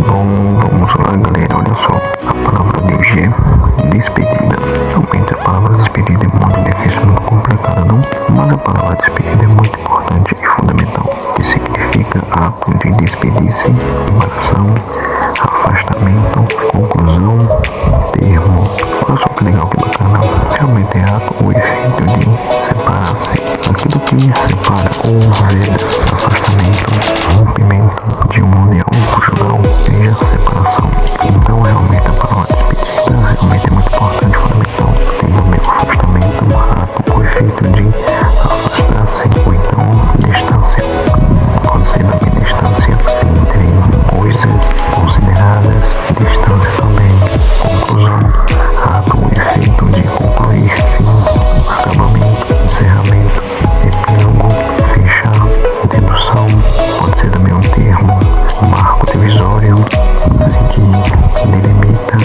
Bom, vamos lá, galera. Olha só, a palavra de hoje é despedida. Realmente a palavra despedida é muito difícil, muito complicada, não? Mas a palavra despedida é muito importante e fundamental, que significa ato de despedir-se, embaração, afastamento, conclusão, termo. Olha só que legal, que bacana. Realmente é ato ou efeito de separar-se. Aquilo que separa ou veda, afastamento, rompimento de uma união conjugal, seja separação. Então realmente a palavra despedida realmente é muito importante, fundamental. Tem também o afastamento, ato ou efeito de afastar-se, ou então distância. Pode ser também distância entre coisas consideradas, distância também, conclusão, ato ou efeito de concluir, fim, acabamento, encerramento, epílogo, fechar, dedução. Pode ser também um termo, um marco divisório que delimita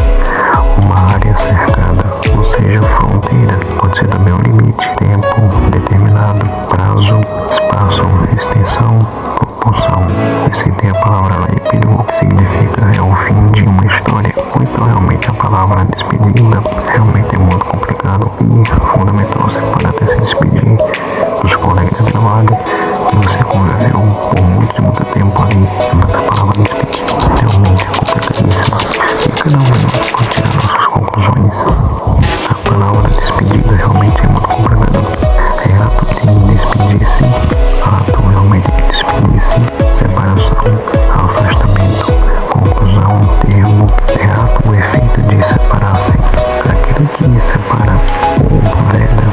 uma área cercada, ou seja, fronteira. Pode ser também um limite, tempo determinado, prazo, espaço, extensão, proporção. E se tem a palavra lá, epílogo, que significa é o fim de uma história. Ou então realmente a palavra despedida realmente é muito complicado e fundamental. Você pode até se despedir dos colegas de trabalho que você conviveu por muito tempo ali. Mas a palavra despedida realmente é complicadíssima e cada um de nós pode tirar nossas conclusões. A palavra despedida realmente é muito complicada. É ato de despedir-se, ato realmente de despedir-se, separação, afastamento, conclusão, termo. É ato ou efeito de separar-se. Aquilo que separa ou veda,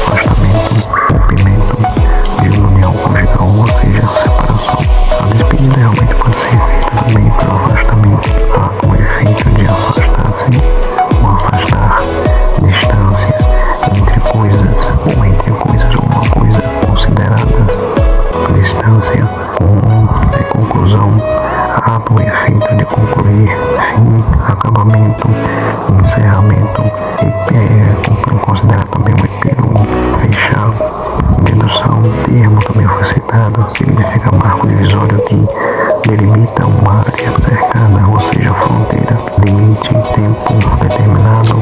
afastamento, rompimento de uma união conjugal, ou seja, separação. A despedida realmente pode ser feita também pelo afastamento, ato ou efeito de afastar-se, ou afastar, distância entre coisas, ou entre coisas, ou uma coisa considerada, distância, conclusão, ato ou efeito de concluir, fim, acabamento, encerramento, considerar também um epílogo, fechar, dedução, termo também foi citado, significa marco divisório que delimita uma área cercada, ou seja, fronteira, limite, tempo determinado,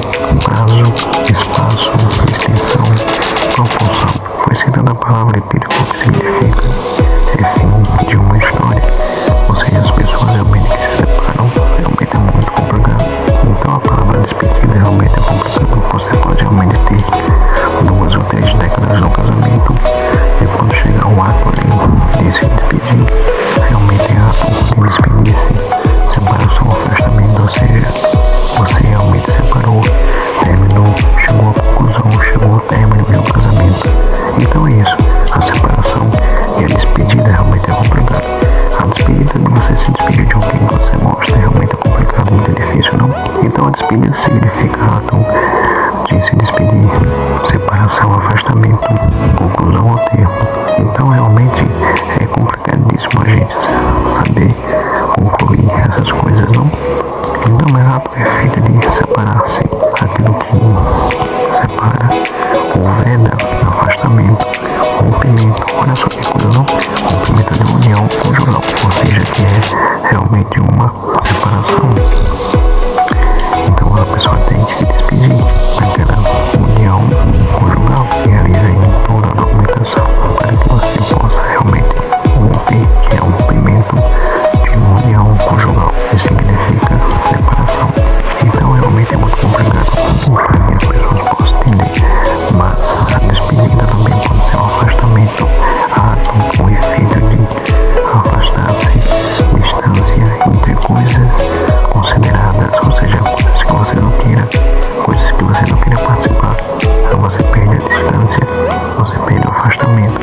prazo, espaço, extensão, proporção. Foi citada a palavra epílogo, que significa é fim de uma história, ou seja, as pessoas realmente que se separam realmente é muito complicado. Então a palavra despedida realmente é complicado. Você pode realmente ter 2 ou 3 décadas no casamento e quando chegar o ato ali de se despedir, realmente é ato de despedir-se, separação, afastamento, ou seja, você realmente separou, terminou, chegou à conclusão, chegou ao término de um casamento. Então é isso, a separação e a despedida realmente é complicado. A despedida de você se despedir de alguém que você gosta realmente é complicado, muito difícil, não? Então a despedida significa ato de se despedir, separação, afastamento, conclusão ou termo. Então realmente é complicadíssimo a gente saber concluir essas coisas, não? Então é ato e efeito de separar-se, aquilo que separa, ou veda, afastamento, rompimento. Olha só que coisa, não? Rompimento de uma união conjugal, ou seja, que é realmente uma separação. Então a pessoa tem que se despedir daquela união conjugal e realiza em toda a documentação para que você possa realmente romper, que é o rompimento de uma união conjugal, que significa separação. Então realmente é muito complicado para que as pessoas possam entender, mas a despedida também pode ser um afastamento, ato ou efeito de afastar-se, distância entre coisas consideradas, ou seja, coisas que você não queira, coisas que você não queira participar. Então você perde a distância, você perde o afastamento,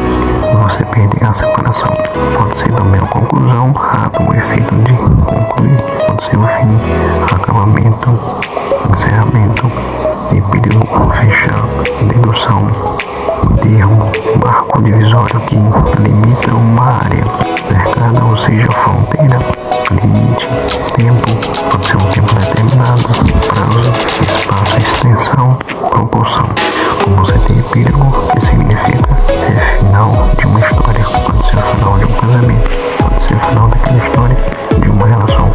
você perde a separação. Pode ser também a conclusão, ato ou efeito de concluir, pode ser o fim, acabamento, encerramento, epílogo, fechar, dedução, termo, marco divisório que limita uma área cercada, ou seja, fronteira, limite, tempo, pode ser um tempo determinado, prazo, espaço, extensão, proporção. Como você tem epílogo, que significa é final de uma história, pode ser o final de um casamento, pode ser o final daquela história, de uma relação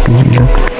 despedida.